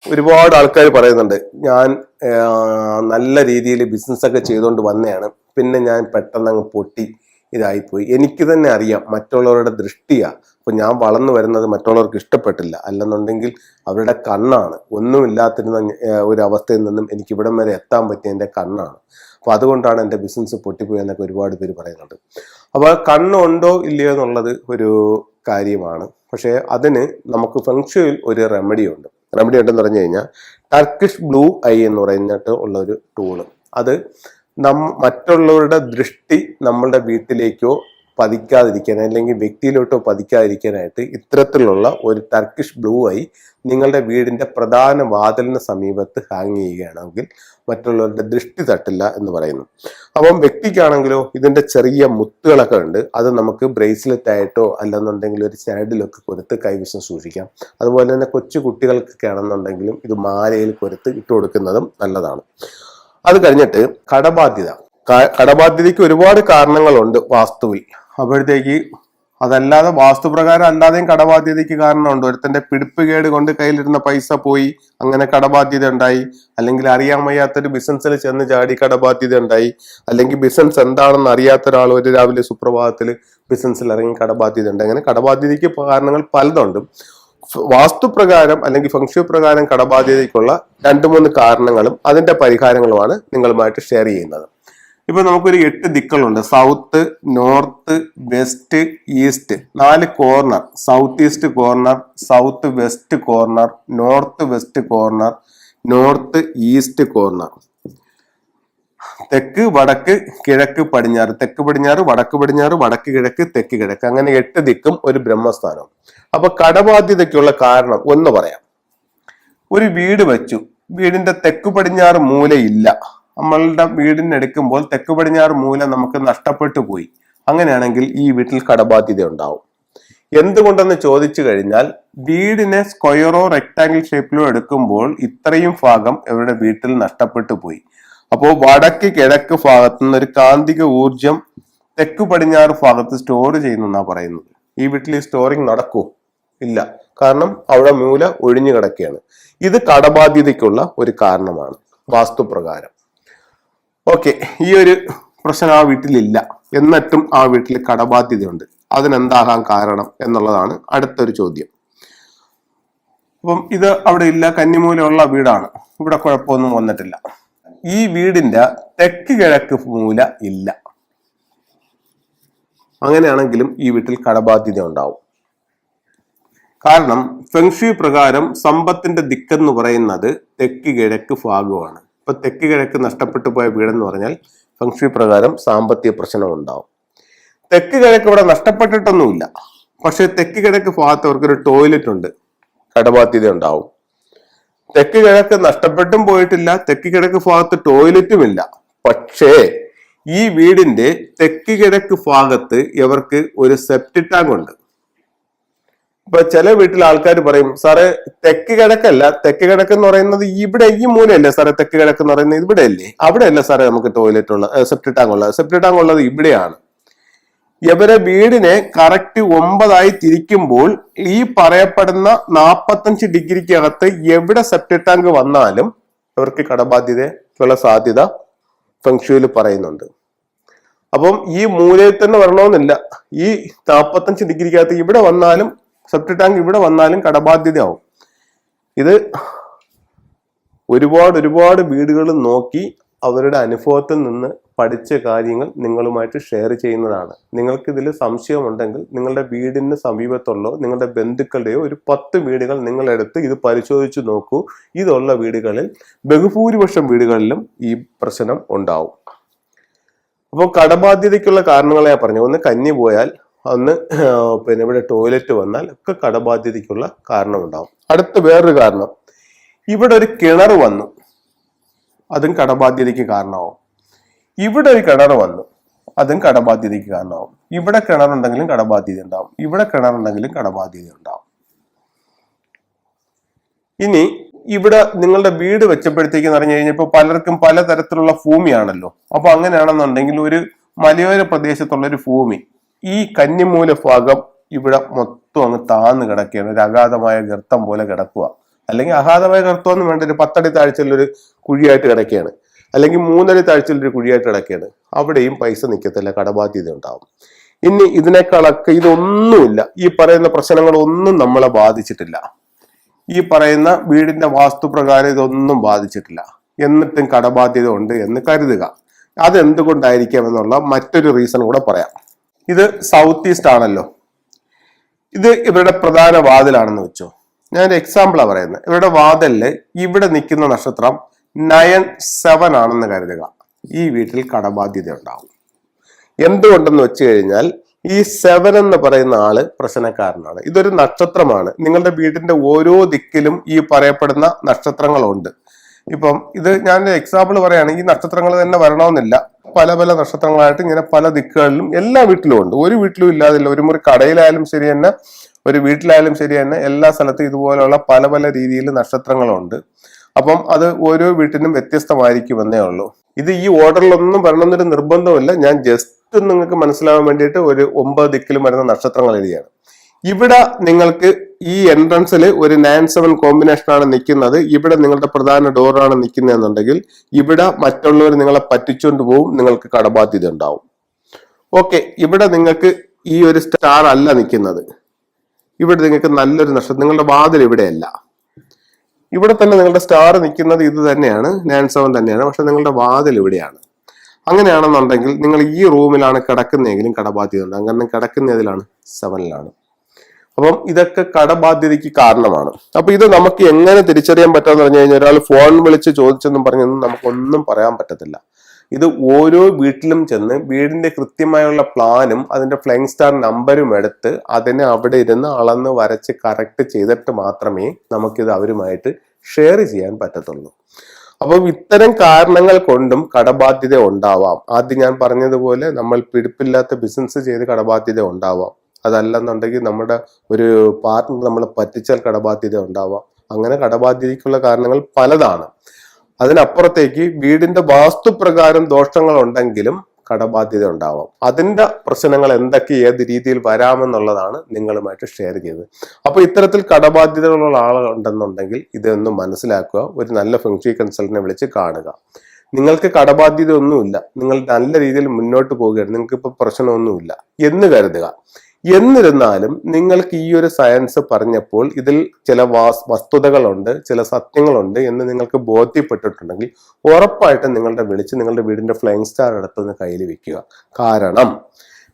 ഒരുപാട് ആൾക്കാർ പറയുന്നുണ്ട് ഞാൻ നല്ല രീതിയിൽ ബിസിനസ്സൊക്കെ ചെയ്തുകൊണ്ട് വന്നതാണ്, പിന്നെ ഞാൻ പെട്ടെന്ന് അങ്ങ് പൊട്ടി ഇതായിപ്പോയി. എനിക്ക് തന്നെ അറിയാം മറ്റുള്ളവരുടെ ദൃഷ്ടിയാ. അപ്പൊ ഞാൻ വളർന്നു വരുന്നത് മറ്റുള്ളവർക്ക് ഇഷ്ടപ്പെട്ടില്ല, അല്ലെന്നുണ്ടെങ്കിൽ അവരുടെ കണ്ണാണ്. ഒന്നുമില്ലാത്തിരുന്ന ഒരു അവസ്ഥയിൽ നിന്നും എനിക്ക് ഇവിടം വരെ എത്താൻ പറ്റിയ എൻ്റെ കണ്ണാണ്. അപ്പൊ അതുകൊണ്ടാണ് എൻ്റെ ബിസിനസ് പൊട്ടിപ്പോയി എന്നൊക്കെ ഒരുപാട് പേര് പറയുന്നുണ്ട്. അപ്പോൾ കണ്ണുണ്ടോ ഇല്ലയോ എന്നുള്ളത് ഒരു കാര്യമാണ്. പക്ഷേ അതിന് നമുക്ക് ഫെങ്ഷുയിൽ ഒരു റെമഡി ഉണ്ട്. റെമഡി ഉണ്ടെന്ന് പറഞ്ഞു കഴിഞ്ഞാൽ ടർക്കിഷ് ബ്ലൂ ഐ എന്ന് പറഞ്ഞിട്ട് ഉള്ള ഒരു ടൂള്. അത് മറ്റുള്ളവരുടെ ദൃഷ്ടി നമ്മളുടെ വീട്ടിലേക്കോ പതിക്കാതിരിക്കാൻ, അല്ലെങ്കിൽ വ്യക്തിയിലോട്ടോ പതിക്കാതിരിക്കാനായിട്ട് ഇത്തരത്തിലുള്ള ഒരു ടർക്കിഷ് ബ്ലൂ ഐ നിങ്ങളുടെ വീടിന്റെ പ്രധാന വാതിലിന് സമീപത്ത് ഹാങ് ചെയ്യുകയാണെങ്കിൽ മറ്റുള്ളവരുടെ ദൃഷ്ടി തട്ടില്ല എന്ന് പറയുന്നു. അപ്പം വ്യക്തിക്കാണെങ്കിലോ ഇതിന്റെ ചെറിയ മുത്തുകളൊക്കെ ഉണ്ട്. അത് നമുക്ക് ബ്രേസ്ലെറ്റ് ആയിട്ടോ അല്ലെന്നുണ്ടെങ്കിൽ ഒരു ചരടിലൊക്കെ കൊടുത്ത് കൈവശം സൂക്ഷിക്കാം. അതുപോലെ തന്നെ കൊച്ചു കുട്ടികൾക്കൊക്കെ ആണെന്നുണ്ടെങ്കിലും ഇത് മാലയിൽ കൊടുത്ത് ഇട്ട് കൊടുക്കുന്നതും നല്ലതാണ്. അത് കഴിഞ്ഞിട്ട് കടബാധ്യത. കടബാധ്യതയ്ക്ക് ഒരുപാട് കാരണങ്ങളുണ്ട് വാസ്തുവിൽ. അപ്പോഴത്തേക്ക് അതല്ലാതെ വാസ്തുപ്രകാരം അല്ലാതെയും കടബാധ്യതയ്ക്ക് കാരണമുണ്ട്. ഒരുത്തന്റെ പിടിപ്പുകേട് കൊണ്ട് കയ്യിലിരുന്ന പൈസ പോയി, അങ്ങനെ കടബാധ്യത ഉണ്ടായി. അല്ലെങ്കിൽ അറിയാൻ വയ്യാത്തൊരു ബിസിനസ്സിൽ ചെന്ന് ചാടി കടബാധ്യത ഉണ്ടായി. അല്ലെങ്കിൽ ബിസിനസ് എന്താണെന്ന് അറിയാത്ത ഒരാൾ ഒരു രാവിലെ സുപ്രഭാതത്തിൽ ബിസിനസ്സിൽ ഇറങ്ങി കടബാധ്യത ഉണ്ട്. അങ്ങനെ കടബാധ്യതയ്ക്ക് കാരണങ്ങൾ പലതുണ്ട്. വാസ്തുപ്രകാരം അല്ലെങ്കിൽ ഫംഗ്ഷൻ പ്രകാരം കടബാധ്യതയ്ക്കുള്ള 2-3 കാരണങ്ങളും അതിന്റെ പരിഹാരങ്ങളുമാണ് നിങ്ങളുമായിട്ട് ഷെയർ ചെയ്യുന്നത്. ഇപ്പൊ നമുക്കൊരു 8 ദിക്കുകളുണ്ട്. South, north, west, east. 4 corner. South east corner, south west corner, north west corner, north east corner. തെക്ക്, വടക്ക്, കിഴക്ക്, പടിഞ്ഞാറ്. തെക്ക് പടിഞ്ഞാറ്, വടക്ക് പടിഞ്ഞാറ്, വടക്ക് കിഴക്ക്, തെക്ക് കിഴക്ക്. അങ്ങനെ 8 ദിക്കും ഒരു ബ്രഹ്മസ്ഥാനം. അപ്പൊ കടബാധ്യതയ്ക്കുള്ള കാരണം ഒന്ന് പറയാം. ഒരു വീട് വെച്ചു, വീടിന്റെ തെക്ക് പടിഞ്ഞാറ് മൂലയില്ല. നമ്മളുടെ വീടിനെടുക്കുമ്പോൾ തെക്ക് പടിഞ്ഞാറ് മൂല നമുക്ക് നഷ്ടപ്പെട്ടു പോയി. അങ്ങനെയാണെങ്കിൽ ഈ വീട്ടിൽ കടബാധ്യത ഉണ്ടാവും. എന്തുകൊണ്ടെന്ന് ചോദിച്ചു കഴിഞ്ഞാൽ വീടിനെ സ്ക്വയറോ റെക്ടാങ്കിൾ ഷേപ്പിലോ എടുക്കുമ്പോൾ ഇത്രയും ഭാഗം ഇവരുടെ വീട്ടിൽ നഷ്ടപ്പെട്ടു പോയി. അപ്പോൾ വടക്ക് കിഴക്ക് ഭാഗത്തു നിന്ന് ഒരു കാന്തിക ഊർജം തെക്ക് പടിഞ്ഞാറ് ഭാഗത്ത് സ്റ്റോർ ചെയ്യുന്നെന്നാ പറയുന്നത്. ഈ വീട്ടിൽ ഈ സ്റ്റോറിങ് നടക്കൂ? ഇല്ല. കാരണം അവിടെ മൂല ഒഴിഞ്ഞു കിടക്കുകയാണ്. ഇത് കടബാധ്യതയ്ക്കുള്ള ഒരു കാരണമാണ് വാസ്തുപ്രകാരം. ഓക്കെ, ഈ ഒരു പ്രശ്നം ആ വീട്ടിലില്ല, എന്നിട്ടും ആ വീട്ടിൽ കടബാധ്യതയുണ്ട്. അതിനെന്താകാൻ കാരണം എന്നുള്ളതാണ് അടുത്തൊരു ചോദ്യം. അപ്പം ഇത് അവിടെ ഇല്ല, കന്നിമൂലമുള്ള വീടാണ്, ഇവിടെ കുഴപ്പമൊന്നും വന്നിട്ടില്ല. ഈ വീടിന്റെ തെക്ക് കിഴക്ക് മൂല ഇല്ല. അങ്ങനെയാണെങ്കിലും ഈ വീട്ടിൽ കടബാധ്യത ഉണ്ടാവും. കാരണം ഫെങ്ഷി പ്രകാരം സമ്പത്തിന്റെ ദിക്കെന്ന് പറയുന്നത് തെക്ക് കിഴക്ക് ഭാഗമാണ്. ഇപ്പൊ തെക്ക് കിഴക്ക് നഷ്ടപ്പെട്ടു പോയ വീടെന്ന് പറഞ്ഞാൽ ഫെങ്ഷി പ്രകാരം സാമ്പത്തിക പ്രശ്നം ഉണ്ടാവും. തെക്ക് കിഴക്ക് ഇവിടെ നഷ്ടപ്പെട്ടിട്ടൊന്നുമില്ല, പക്ഷെ തെക്ക് കിഴക്ക് ഭാഗത്ത് അവർക്കൊരു ടോയ്ലറ്റ് ഉണ്ട്, കടബാധ്യത ഉണ്ടാവും. തെക്ക് കിഴക്ക് നഷ്ടപ്പെട്ടും പോയിട്ടില്ല, തെക്ക് കിഴക്ക് ഭാഗത്ത് ടോയ്ലറ്റും ഇല്ല. പക്ഷേ ഈ വീടിന്റെ തെക്ക് കിഴക്ക് ഭാഗത്ത് ഇവർക്ക് ഒരു സെപ്റ്റിക് ടാങ്ക് ഉണ്ട്. ഇപ്പൊ ചില വീട്ടിലെ ആൾക്കാർ പറയും, സാറേ തെക്ക് കിഴക്കല്ല, തെക്ക് കിഴക്ക് എന്ന് പറയുന്നത് ഇവിടെ ഈ മൂലയല്ലേ സാറേ, തെക്ക് കിഴക്ക് എന്ന് പറയുന്നത് ഇവിടെ അല്ലേ, അവിടെ അല്ല സാറേ നമുക്ക് ടോയ്ലറ്റ് ഉള്ള സെപ്റ്റിക് ടാങ്ക് ഉള്ളത്. സെപ്റ്റിക് ടാങ്ക് ഉള്ളത് ഇവിടെയാണ്. ഇവരെ വീടിനെ കറക്റ്റ് 9 തിരിക്കുമ്പോൾ ഈ പറയപ്പെടുന്ന 45 ഡിഗ്രിക്കകത്ത് എവിടെ സെപ്റ്റിക് ടാങ്ക് വന്നാലും ഇവർക്ക് കടബാധ്യതയ്ക്കുള്ള സാധ്യത ഫെങ്ഷുയിൽ പറയുന്നുണ്ട്. അപ്പം ഈ മൂലയിൽ തന്നെ വരണമെന്നില്ല, ഈ 45 ഡിഗ്രിക്കകത്ത് ഇവിടെ വന്നാലും സെപ്റ്റിക് ടാങ്ക് ഇവിടെ വന്നാലും കടബാധ്യതയാവും. ഇത് ഒരുപാട് വീടുകൾ നോക്കി അവരുടെ അനുഭവത്തിൽ നിന്ന് പഠിച്ച കാര്യങ്ങൾ നിങ്ങളുമായിട്ട് ഷെയർ ചെയ്യുന്നതാണ്. നിങ്ങൾക്ക് ഇതിൽ സംശയമുണ്ടെങ്കിൽ നിങ്ങളുടെ വീടിന് സമീപത്തുള്ള നിങ്ങളുടെ ബന്ധുക്കളുടെയോ ഒരു 10 വീടുകൾ നിങ്ങളെടുത്ത് ഇത് പരിശോധിച്ച് നോക്കൂ. ഇതുള്ള വീടുകളിൽ ബഹുഭൂരിപക്ഷം വീടുകളിലും ഈ പ്രശ്നം ഉണ്ടാവും. അപ്പോൾ കടബാധ്യതയ്ക്കുള്ള കാരണങ്ങളെ പറഞ്ഞു. ഒന്ന് കന്നി പോയാൽ, ഒന്ന് പിന്നെ ഇവിടെ ടോയ്ലറ്റ് വന്നാൽ ഒക്കെ കടബാധ്യതയ്ക്കുള്ള കാരണം ഉണ്ടാവും. അടുത്ത വേറൊരു കാരണം, ഇവിടെ ഒരു കിണർ വന്നു, അതും കടബാധ്യതയ്ക്ക് കാരണമാവും. ഇവിടെ ഒരു കിണർ വന്നു, അതും കടബാധ്യതയ്ക്ക് കാരണമാവും. ഇവിടെ കിണറുണ്ടെങ്കിലും കടബാധ്യത ഉണ്ടാവും, ഇവിടെ കിണറുണ്ടെങ്കിലും കടബാധ്യത ഉണ്ടാവും. ഇനി ഇവിടെ നിങ്ങളുടെ വീട് വെച്ചപ്പോഴത്തേക്ക് പറഞ്ഞു കഴിഞ്ഞാൽ ഇപ്പൊ പലർക്കും പലതരത്തിലുള്ള ഭൂമിയാണല്ലോ. അപ്പൊ അങ്ങനെയാണെന്നുണ്ടെങ്കിൽ ഒരു മലയോര പ്രദേശത്തുള്ള ഒരു ഭൂമി, ഈ കന്നിമൂല ഭാഗം ഇവിടെ മൊത്തം അങ്ങ് താന്ന് കിടക്കുകയാണ്, ഒരു അഗാധമായ ഗർത്തം പോലെ കിടക്കുക. അല്ലെങ്കിൽ അഗാധമായ ഗർത്തമൊന്നും വേണ്ട, ഒരു 10 അടി താഴ്ചയിലൊരു കുഴിയായിട്ട് കിടക്കുകയാണ്, അല്ലെങ്കിൽ 3 അടി താഴ്ചയിലൊരു കുഴിയായിട്ട് കിടക്കുകയാണ്, അവിടെയും പൈസ നിൽക്കത്തില്ല, കടബാധ്യത ഉണ്ടാവും. ഇനി ഇതിനേക്കാളൊക്കെ ഇതൊന്നുമില്ല, ഈ പറയുന്ന പ്രശ്നങ്ങളൊന്നും നമ്മളെ ബാധിച്ചിട്ടില്ല, ഈ പറയുന്ന വീടിന്റെ വാസ്തുപ്രകാരം ഇതൊന്നും ബാധിച്ചിട്ടില്ല, എന്നിട്ടും കടബാധ്യത ഉണ്ട് എന്ന് കരുതുക. അതെന്തുകൊണ്ടായിരിക്കാം എന്നുള്ള മറ്റൊരു റീസൺ കൂടെ പറയാം. ഇത് സൗത്ത് ഈസ്റ്റ് ആണല്ലോ, ഇത് ഇവരുടെ പ്രധാന വാതിലാണെന്ന് വെച്ചോ. ഞാൻ എക്സാമ്പിളാണ് പറയുന്നത്. ഇവരുടെ വാതിലില് ഇവിടെ നിൽക്കുന്ന നക്ഷത്രം 9, 7 ആണെന്ന് കരുതുക. ഈ വീട്ടിൽ കടബാധ്യത ഉണ്ടാവും. എന്തുകൊണ്ടെന്ന് വെച്ച് കഴിഞ്ഞാൽ ഈ 7 എന്ന് പറയുന്ന ആള് പ്രശ്നക്കാരനാണ്. ഇതൊരു നക്ഷത്രമാണ്. നിങ്ങളുടെ വീടിന്റെ ഓരോ ദിക്കിലും ഈ പറയപ്പെടുന്ന നക്ഷത്രങ്ങളുണ്ട്. ഇപ്പം ഇത് ഞാൻ എക്സാമ്പിൾ പറയാണ്, ഈ നക്ഷത്രങ്ങൾ തന്നെ വരണമെന്നില്ല, പല പല നക്ഷത്രങ്ങളായിട്ട് ഇങ്ങനെ പല ദിക്കുകളിലും എല്ലാ വീട്ടിലും ഉണ്ട്. ഒരു വീട്ടിലും ഇല്ലാതില്ല. ഒരു മുറി കടയിലായാലും ശരി തന്നെ, ഒരു വീട്ടിലായാലും ശരി തന്നെ, എല്ലാ സ്ഥലത്തും ഇതുപോലുള്ള പല പല രീതിയിൽ നക്ഷത്രങ്ങളുണ്ട്. അപ്പം അത് ഓരോ വീട്ടിനും വ്യത്യസ്തമായിരിക്കുമെന്നേ ഉള്ളൂ. ഇത് ഈ ഓർഡറിലൊന്നും വരണമെന്നൊരു നിർബന്ധമില്ല. ഞാൻ ജസ്റ്റ് നിങ്ങൾക്ക് മനസ്സിലാവാൻ വേണ്ടിയിട്ട് ഒരു 9 ദിക്കിലും വരുന്ന നക്ഷത്രങ്ങൾ എഴുതിയാണ്. ഇവിടെ നിങ്ങൾക്ക് ഈ എൻട്രൻസിൽ ഒരു 9-7 കോമ്പിനേഷൻ ആണ് നിൽക്കുന്നത്. ഇവിടെ നിങ്ങളുടെ പ്രധാന ഡോറാണ് നിൽക്കുന്നതെന്നുണ്ടെങ്കിൽ ഇവിടെ മറ്റുള്ളവർ നിങ്ങളെ പറ്റിച്ചുകൊണ്ട് പോവും, നിങ്ങൾക്ക് കടബാധ്യത ഉണ്ടാവും. ഓക്കെ, ഇവിടെ നിങ്ങൾക്ക് ഈ ഒരു സ്റ്റാർ അല്ല നിൽക്കുന്നത്, ഇവിടെ നിങ്ങൾക്ക് നല്ലൊരു നക്ഷത്രം, നിങ്ങളുടെ വാതിൽ ഇവിടെയല്ല, ഇവിടെ തന്നെ നിങ്ങളുടെ സ്റ്റാർ നിൽക്കുന്നത് ഇത് തന്നെയാണ്, 9-7 തന്നെയാണ്, പക്ഷെ നിങ്ങളുടെ വാതിൽ ഇവിടെയാണ്. അങ്ങനെയാണെന്നുണ്ടെങ്കിൽ നിങ്ങൾ ഈ റൂമിലാണ് കിടക്കുന്നതെങ്കിലും കടബാധ്യത ഉണ്ടാകും, കാരണം കിടക്കുന്നതിലാണ് 7-ലാണ്. അപ്പം ഇതൊക്കെ കടബാധ്യതയ്ക്ക് കാരണമാണ്. അപ്പൊ ഇത് നമുക്ക് എങ്ങനെ തിരിച്ചറിയാൻ പറ്റാന്ന് പറഞ്ഞു കഴിഞ്ഞാൽ, ഒരാൾ ഫോൺ വിളിച്ച് ചോദിച്ചെന്നും പറഞ്ഞൊന്നും നമുക്കൊന്നും പറയാൻ പറ്റത്തില്ല. ഇത് ഓരോ വീട്ടിലും ചെന്ന് വീടിന്റെ കൃത്യമായുള്ള പ്ലാനും അതിന്റെ ഫ്ലൈങ് സ്റ്റാർ നമ്പരും എടുത്ത് അതിനെ അവിടെ ഇരുന്ന് അളന്ന് വരച്ച് കറക്റ്റ് ചെയ്തിട്ട് മാത്രമേ നമുക്കിത് അവരുമായിട്ട് ഷെയർ ചെയ്യാൻ പറ്റത്തുള്ളൂ. അപ്പം ഇത്തരം കാരണങ്ങൾ കൊണ്ടും കടബാധ്യത ഉണ്ടാവാം. ആദ്യം ഞാൻ പറഞ്ഞതുപോലെ നമ്മൾ പിടിപ്പില്ലാത്ത ബിസിനസ് ചെയ്ത് കടബാധ്യത ഉണ്ടാവാം. അതല്ലെന്നുണ്ടെങ്കിൽ നമ്മുടെ ഒരു പാർട്ട്ണർ നമ്മളെ പറ്റിച്ചാൽ കടബാധ്യത ഉണ്ടാവാം. അങ്ങനെ കടബാധ്യതയ്ക്കുള്ള കാരണങ്ങൾ പലതാണ്. അതിനപ്പുറത്തേക്ക് വീടിന്റെ വാസ്തുപ്രകാരം ദോഷങ്ങൾ ഉണ്ടെങ്കിലും കടബാധ്യത ഉണ്ടാവാം. അതിന്റെ പ്രശ്നങ്ങൾ എന്തൊക്കെ ഏത് രീതിയിൽ വരാമെന്നുള്ളതാണ് നിങ്ങളുമായിട്ട് ഷെയർ ചെയ്തത്. അപ്പൊ ഇത്തരത്തിൽ കടബാധ്യതകളുള്ള ആളുകളുണ്ടെന്നുണ്ടെങ്കിൽ ഇതൊന്ന് മനസ്സിലാക്കുക. ഒരു നല്ല ഫെങ്ഷി കൺസൾട്ടന്റിനെ വിളിച്ച് കാണുക. നിങ്ങൾക്ക് കടബാധ്യത ഒന്നുമില്ല, നിങ്ങൾ നല്ല രീതിയിൽ മുന്നോട്ട് പോവുകയാണ്, നിങ്ങൾക്ക് ഇപ്പൊ പ്രശ്നമൊന്നുമില്ല എന്ന് കരുതുക. എന്നിരുന്നാലും നിങ്ങൾക്ക് ഈ ഒരു സയൻസ് പറഞ്ഞപ്പോൾ ഇതിൽ ചില വസ്തുതകളുണ്ട്, ചില സത്യങ്ങളുണ്ട് എന്ന് നിങ്ങൾക്ക് ബോധ്യപ്പെട്ടിട്ടുണ്ടെങ്കിൽ ഉറപ്പായിട്ടും നിങ്ങളുടെ വീടിന്റെ ഫ്ലൈങ് സ്റ്റാർ എടുത്തൊന്ന് കയ്യിൽ വെക്കുക. കാരണം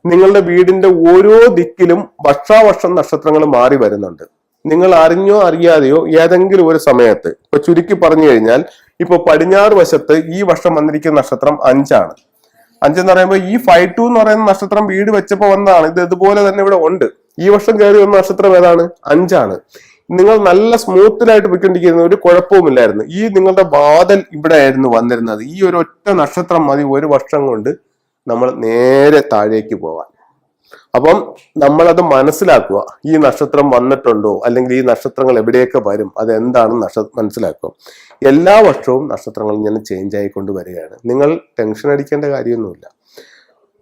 നിങ്ങളുടെ വീടിന്റെ ഓരോ ദിക്കിലും വർഷാവർഷം നക്ഷത്രങ്ങൾ മാറി വരുന്നുണ്ട്. നിങ്ങൾ അറിഞ്ഞോ അറിയാതെയോ ഏതെങ്കിലും ഒരു സമയത്ത്, ഇപ്പൊ ചുരുക്കി പറഞ്ഞു കഴിഞ്ഞാൽ, ഇപ്പൊ പടിഞ്ഞാറ് വശത്ത് ഈ വർഷം വന്നിരിക്കുന്ന നക്ഷത്രം 5 ആണ്. 5 എന്ന് പറയുമ്പോൾ ഈ 5-2 എന്ന് പറയുന്ന നക്ഷത്രം വീട് വെച്ചപ്പോ വന്നതാണ്. ഇത് ഇതുപോലെ തന്നെ ഇവിടെ ഉണ്ട്. ഈ വർഷം കയറി വന്ന നക്ഷത്രം ഏതാണ്? 5 ആണ്. നിങ്ങൾ നല്ല സ്മൂത്തിലായിട്ട് പോയിക്കൊണ്ടിരിക്കുന്ന ഒരു കുഴപ്പവുമില്ലായിരുന്നു. ഈ നിങ്ങളുടെ വാതിൽ ഇവിടെ ആയിരുന്നു വന്നിരുന്നത്. ഈ ഒരു ഒറ്റ നക്ഷത്രം മതി ഒരു വർഷം കൊണ്ട് നമ്മൾ നേരെ താഴേക്ക് പോവാൻ. അപ്പം നമ്മളത് മനസ്സിലാക്കുക. ഈ നക്ഷത്രം വന്നിട്ടുണ്ടോ, അല്ലെങ്കിൽ ഈ നക്ഷത്രങ്ങൾ എവിടെയൊക്കെ വരും, അതെന്താണെന്ന് മനസ്സിലാക്കുക. എല്ലാ വർഷവും നക്ഷത്രങ്ങൾ ഇങ്ങനെ ചേഞ്ച് ആയിക്കൊണ്ട് വരികയാണ്. നിങ്ങൾ ടെൻഷൻ അടിക്കേണ്ട കാര്യമൊന്നുമില്ല.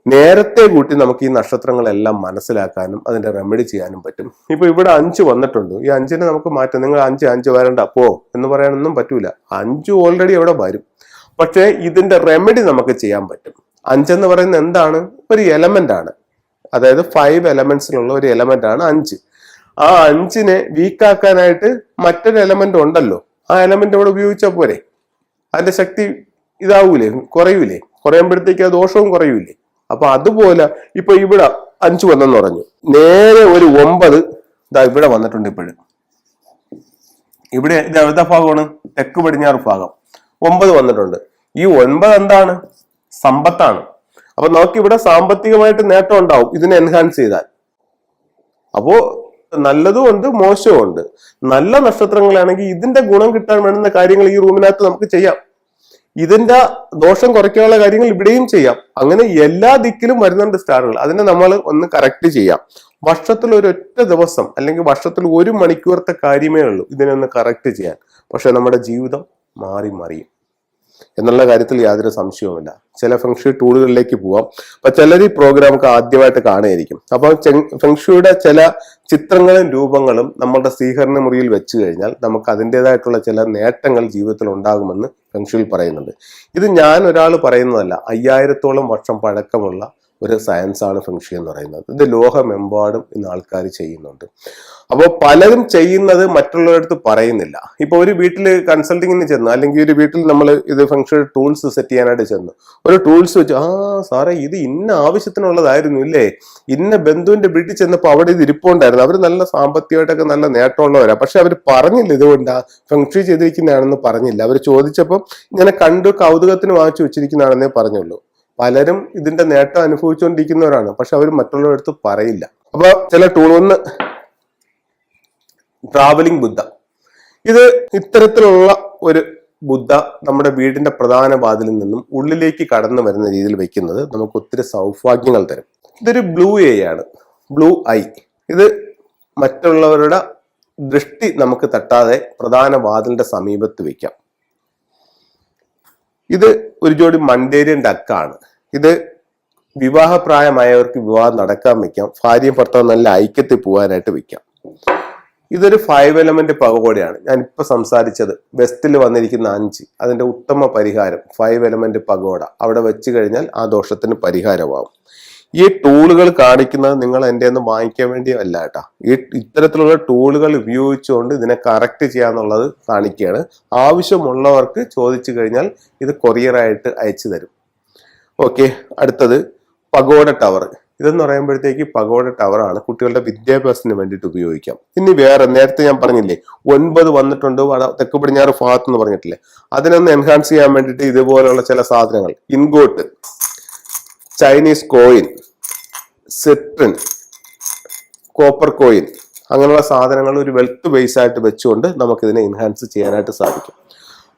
നേരത്തെ കൂട്ടി നമുക്ക് ഈ നക്ഷത്രങ്ങളെല്ലാം മനസ്സിലാക്കാനും അതിന്റെ റെമഡി ചെയ്യാനും പറ്റും. ഇപ്പൊ ഇവിടെ 5 വന്നിട്ടുണ്ട്, ഈ 5നെ നമുക്ക് മാറ്റാം. നിങ്ങൾ 5 വരണ്ട പോ എന്ന് പറയാനൊന്നും പറ്റൂല. 5 ഓൾറെഡി അവിടെ വരും. പക്ഷെ ഇതിന്റെ റെമഡി നമുക്ക് ചെയ്യാൻ പറ്റും. 5 എന്ന് പറയുന്നത് എന്താണ്? ഒരു എലമെന്റ് ആണ്. അതായത് 5 എലമെന്റ്സിലുള്ള ഒരു എലമെന്റ് ആണ് 5. ആ 5നെ വീക്കാക്കാനായിട്ട് മറ്റൊരു എലമെന്റ് ഉണ്ടല്ലോ, ആ എലമെന്റ് അവിടെ ഉപയോഗിച്ചാൽ പോരെ? അതിന്റെ ശക്തി ഇതാവൂലേ, കുറയൂലേ? കുറയുമ്പോഴത്തേക്ക് ആ ദോഷവും കുറയൂലേ? അപ്പൊ അതുപോലെ ഇപ്പൊ ഇവിടെ 5 വന്നെന്ന് പറഞ്ഞു, നേരെ ഒരു 9 ഇതാ ഇവിടെ വന്നിട്ടുണ്ട്. ഇപ്പോഴും ഇവിടെ ഇത് എവിടുത്തെ ഭാഗമാണ്? തെക്ക് പടിഞ്ഞാറ് ഭാഗം. 9 വന്നിട്ടുണ്ട്. ഈ 9 എന്താണ്? സമ്പത്താണ്. അപ്പൊ നമുക്ക് ഇവിടെ സാമ്പത്തികമായിട്ട് നേട്ടം ഉണ്ടാവും ഇതിനെ എൻഹാൻസ് ചെയ്താൽ. അപ്പോ നല്ലതും ഉണ്ട്, മോശവും ഉണ്ട്. നല്ല നക്ഷത്രങ്ങളാണെങ്കിൽ ഇതിന്റെ ഗുണം കിട്ടാൻ വേണ്ടുന്ന കാര്യങ്ങൾ ഈ റൂമിനകത്ത് നമുക്ക് ചെയ്യാം. ഇതിന്റെ ദോഷം കുറയ്ക്കാനുള്ള കാര്യങ്ങൾ ഇവിടെയും ചെയ്യാം. അങ്ങനെ എല്ലാ ദിക്കിലും വരുന്നുണ്ട് സ്റ്റാറുകൾ. അതിനെ നമ്മൾ ഒന്ന് കറക്റ്റ് ചെയ്യാം. വർഷത്തിൽ ഒരൊറ്റ ദിവസം അല്ലെങ്കിൽ വർഷത്തിൽ 1 മണിക്കൂറത്തെ കാര്യമേ ഉള്ളൂ ഇതിനെ ഒന്ന് കറക്റ്റ് ചെയ്യാൻ. പക്ഷെ നമ്മുടെ ജീവിതം മാറി മറിയും. എന്നുള്ള കാര്യത്തിൽ യാതൊരു സംശയവുമില്ല. ചില ഫെങ്ഷു ടൂളുകളിലേക്ക് പോവാം. അപ്പൊ ചിലർ ഈ പ്രോഗ്രാം ഒക്കെ ആദ്യമായിട്ട് കാണുകയായിരിക്കും. അപ്പൊ ഫെങ്ഷുയുടെ ചില ചിത്രങ്ങളും രൂപങ്ങളും നമ്മുടെ സ്വീകരണ മുറിയിൽ വെച്ച് കഴിഞ്ഞാൽ നമുക്ക് അതിൻ്റെതായിട്ടുള്ള ചില നേട്ടങ്ങൾ ജീവിതത്തിൽ ഉണ്ടാകുമെന്ന് ഫെങ്ഷുയിൽ പറയുന്നുണ്ട്. ഇത് ഞാൻ ഒരാൾ പറയുന്നതല്ല, 5000-ഓളം വർഷം പഴക്കമുള്ള ഒരു സയൻസ് ആണ് ഫെങ്ഷു എന്ന് പറയുന്നത്. ഇത് ലോകമെമ്പാടും ഇന്ന് ആൾക്കാർ ചെയ്യുന്നുണ്ട്. അപ്പോൾ പലരും ചെയ്യുന്നത് മറ്റുള്ളവരടുത്ത് പറയുന്നില്ല. ഇപ്പൊ ഒരു വീട്ടിൽ കൺസൾട്ടിങ്ങിന് ചെന്നു, അല്ലെങ്കിൽ ഒരു വീട്ടിൽ നമ്മൾ ഇത് ഫെങ്ഷു ടൂൾസ് സെറ്റ് ചെയ്യാനായിട്ട് ചെന്നു, ഒരു ടൂൾസ് വെച്ച് സാറേ ഇത് ഇന്ന ആവശ്യത്തിനുള്ളതായിരുന്നു ഇല്ലേ, ഇന്ന ബന്ധുവിന്റെ വീട്ടിൽ ചെന്നപ്പോൾ അവിടെ ഇത് ഇരിപ്പുണ്ടായിരുന്നു, അവർ നല്ല സാമ്പത്തികമായിട്ടൊക്കെ നല്ല നേട്ടമുള്ളവരാ, പക്ഷെ അവർ പറഞ്ഞില്ല ഇതുകൊണ്ടാ ഫെങ്ഷു ചെയ്തിരിക്കുന്നതാണെന്ന് പറഞ്ഞില്ല. അവർ ചോദിച്ചപ്പോൾ ഇങ്ങനെ കണ്ടു കൗതുകത്തിന് വാങ്ങിച്ചു വെച്ചിരിക്കുന്നതാണെന്നേ പറഞ്ഞുള്ളൂ. പലരും ഇതിന്റെ നേട്ടം അനുഭവിച്ചുകൊണ്ടിരിക്കുന്നവരാണ്, പക്ഷെ അവർ മറ്റുള്ളവരുടെ അടുത്ത് പറയില്ല. അപ്പൊ ചില ടൂൾ, ഒന്ന് ട്രാവലിംഗ് ബുദ്ധ. ഇത് ഇത്തരത്തിലുള്ള ഒരു ബുദ്ധ നമ്മുടെ വീടിന്റെ പ്രധാന വാതിലിൽ നിന്നും ഉള്ളിലേക്ക് കടന്നു വരുന്ന രീതിയിൽ വെക്കുന്നത് നമുക്ക് ഒത്തിരി സൗഭാഗ്യങ്ങൾ തരും. ഇതൊരു ബ്ലൂ ആണ്, ബ്ലൂ ഐ. ഇത് മറ്റുള്ളവരുടെ ദൃഷ്ടി നമുക്ക് തട്ടാതെ പ്രധാന വാതിലിന്റെ സമീപത്ത് വെക്കാം. ഇത് ഒരു ജോഡി മണ്ടേരിയൻ ഡക്കാണ്. ഇത് വിവാഹപ്രായമായവർക്ക് വിവാഹം നടക്കാൻ വെക്കാം, ഭാര്യയും ഭർത്താവും നല്ല ഐക്യത്തിൽ പോകാനായിട്ട് വെക്കാം. ഇതൊരു 5 എലമെന്റ് പകോടയാണ്. ഞാൻ ഇപ്പൊ സംസാരിച്ചത് വെസ്റ്റിൽ വന്നിരിക്കുന്ന 5, അതിന്റെ ഉത്തമ പരിഹാരം 5 എലമെന്റ് പകോട അവിടെ വെച്ച് കഴിഞ്ഞാൽ ആ ദോഷത്തിന് പരിഹാരമാവും. ഈ ടൂളുകൾ കാണിക്കുന്നത് നിങ്ങൾ എൻ്റെ നിന്ന് വാങ്ങിക്കാൻ വേണ്ടിയല്ല കേട്ടോ. ഇത്തരത്തിലുള്ള ടൂളുകൾ ഉപയോഗിച്ചുകൊണ്ട് ഇതിനെ കറക്റ്റ് ചെയ്യാന്നുള്ളത് കാണിക്കുകയാണ്. ആവശ്യമുള്ളവർക്ക് ചോദിച്ചു കഴിഞ്ഞാൽ ഇത് കൊറിയറായിട്ട് അയച്ചു തരും. ഓക്കെ, അടുത്തത് പഗോഡ ടവർ. ഇതെന്ന് പറയുമ്പോഴത്തേക്ക് പഗോഡ ടവർ ആണ്, കുട്ടികളുടെ വിദ്യാഭ്യാസത്തിന് വേണ്ടിയിട്ട് ഉപയോഗിക്കാം. ഇനി വേറെ, നേരത്തെ ഞാൻ പറഞ്ഞില്ലേ 9 വന്നിട്ടുണ്ട് തെക്ക് പടിഞ്ഞാറ് ഭാഗത്ത് എന്ന് പറഞ്ഞിട്ടില്ലേ, അതിനൊന്ന് എൻഹാൻസ് ചെയ്യാൻ വേണ്ടിയിട്ട് ഇതുപോലുള്ള ചില സാധനങ്ങൾ, ingot, Chinese coin, citrine, copper coin, അങ്ങനെയുള്ള സാധനങ്ങൾ ഒരു വെൽത്ത് ബേസ് ആയിട്ട് വെച്ചുകൊണ്ട് നമുക്കിതിനെ എൻഹാൻസ് ചെയ്യാനായിട്ട് സാധിക്കും.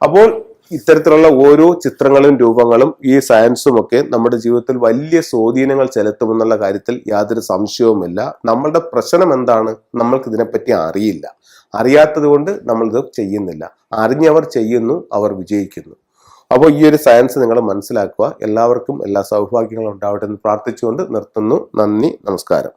അപ്പോൾ ഇത്തരത്തിലുള്ള ഓരോ ചിത്രങ്ങളും രൂപങ്ങളും ഈ സയൻസും ഒക്കെ നമ്മുടെ ജീവിതത്തിൽ വലിയ സ്വാധീനങ്ങൾ ചെലുത്തുമെന്നുള്ള കാര്യത്തിൽ യാതൊരു സംശയവുമില്ല. നമ്മളുടെ പ്രശ്നം എന്താണ്, നമ്മൾക്ക് ഇതിനെപ്പറ്റി അറിയില്ല. അറിയാത്തത് കൊണ്ട് നമ്മളിത് ചെയ്യുന്നില്ല. അറിഞ്ഞവർ ചെയ്യുന്നു, അവർ വിജയിക്കുന്നു. അപ്പോൾ ഈ ഒരു സയൻസ് നിങ്ങൾ മനസ്സിലാക്കുക. എല്ലാവർക്കും എല്ലാ സൗഭാഗ്യങ്ങളും ഉണ്ടാവട്ടെ എന്ന് പ്രാർത്ഥിച്ചുകൊണ്ട് നിർത്തുന്നു. നന്ദി, നമസ്കാരം.